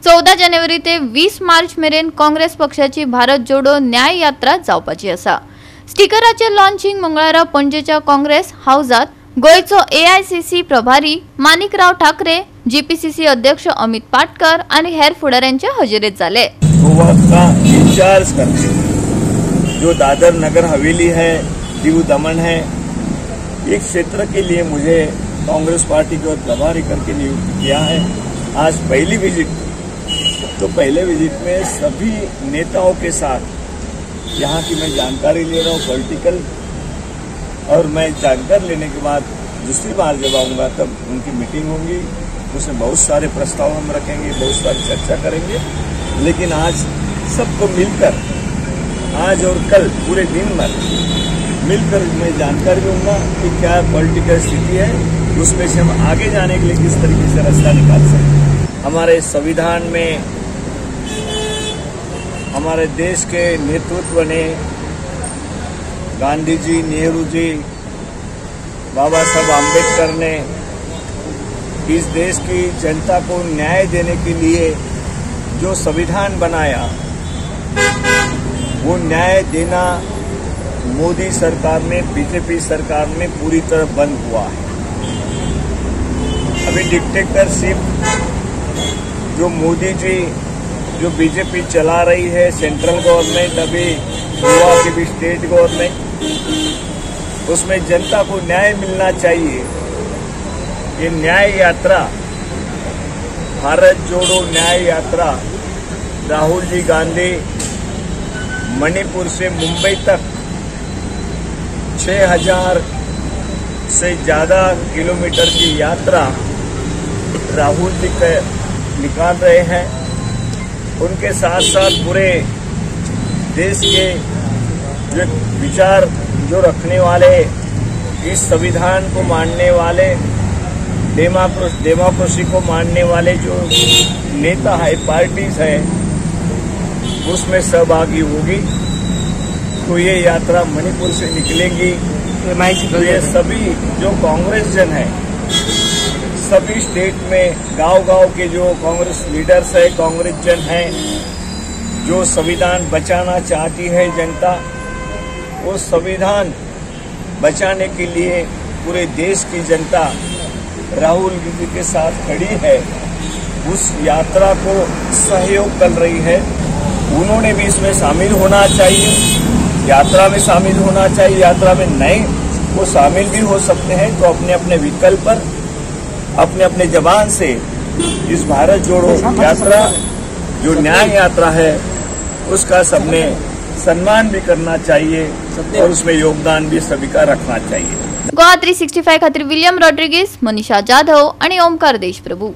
14 जानेवारी ते 20 मार्च मेरेन काँग्रेस पक्षाची भारत जोडो न्याय यात्रा जावपाची आसा। स्टिकराचे लॉन्चिंग मंगळारा पणजेच्या काँग्रेस हाऊसात गोयचो AICC प्रभारी माणिकराव ठाकरे, GPCC अध्यक्ष अमित पाटकर आणि हेर फुडाऱ्यांच्या हजेरीत झाले। गोवा का इंचार्ज करके जो दादर नगर हवेली है, दीव दमन है, एक क्षेत्र के लिए मुझे कांग्रेस पार्टी को प्रभारी करके नियुक्त किया है। आज पहली विजिट, तो पहले विजिट में सभी नेताओं के साथ यहाँ की मैं जानकारी ले रहा हूँ पॉलिटिकल, और मैं जानकारी लेने के बाद दूसरी बार जब आऊँगा तब उनकी मीटिंग होगी, उसमें बहुत सारे प्रस्ताव हम रखेंगे, बहुत सारी चर्चा करेंगे। लेकिन आज सबको मिलकर, आज और कल पूरे दिन भर मिलकर मैं जानकारी दूंगा कि क्या पॉलिटिकल स्थिति है, उसमें से हम आगे जाने के लिए किस तरीके से रास्ता निकाल सकते। हमारे संविधान में हमारे देश के नेतृत्व ने गांधी जी, नेहरू जी, बाबा साहब आम्बेडकर ने इस देश की जनता को न्याय देने के लिए जो संविधान बनाया, वो न्याय देना मोदी सरकार में, बीजेपी सरकार में पूरी तरह बंद हुआ है। अभी डिक्टेटरशिप जो मोदी जी, जो बीजेपी चला रही है, सेंट्रल गवर्नमेंट, अभी गोवा की भी स्टेट गवर्नमेंट, उसमें जनता को न्याय मिलना चाहिए। ये न्याय यात्रा, भारत जोड़ो न्याय यात्रा, राहुल जी गांधी मणिपुर से मुंबई तक 6000 से ज्यादा किलोमीटर की यात्रा राहुल जी निकाल रहे हैं। उनके साथ साथ पूरे देश के जो विचार जो रखने वाले, इस संविधान को मानने वाले, डेमोक्रेसी को मानने वाले जो नेता है, पार्टीज है, उसमें सहभागी होगी। तो ये यात्रा मणिपुर से निकलेगी। तो ये सभी जो कांग्रेस जन है, सभी स्टेट में गांव-गांव के जो कांग्रेस लीडर्स है, कांग्रेस जन है, जो संविधान बचाना चाहती है जनता, वो संविधान बचाने के लिए पूरे देश की जनता राहुल जी के साथ खड़ी है। उस यात्रा को सहयोग कर रही है। उन्होंने भी इसमें शामिल होना चाहिए, यात्रा में शामिल होना चाहिए। यात्रा में नए वो शामिल भी हो सकते हैं, तो अपने अपने विकल्प पर, अपने अपने जबान से इस भारत जोड़ो यात्रा जो न्याय यात्रा है, उसका सबने सम्मान भी करना चाहिए और उसमें योगदान भी सभी का रखना चाहिए। गोवा 365 खातीर विलियम रॉड्रिगीस, मनीषा जाधव आणि ओमकार देशप्रभू।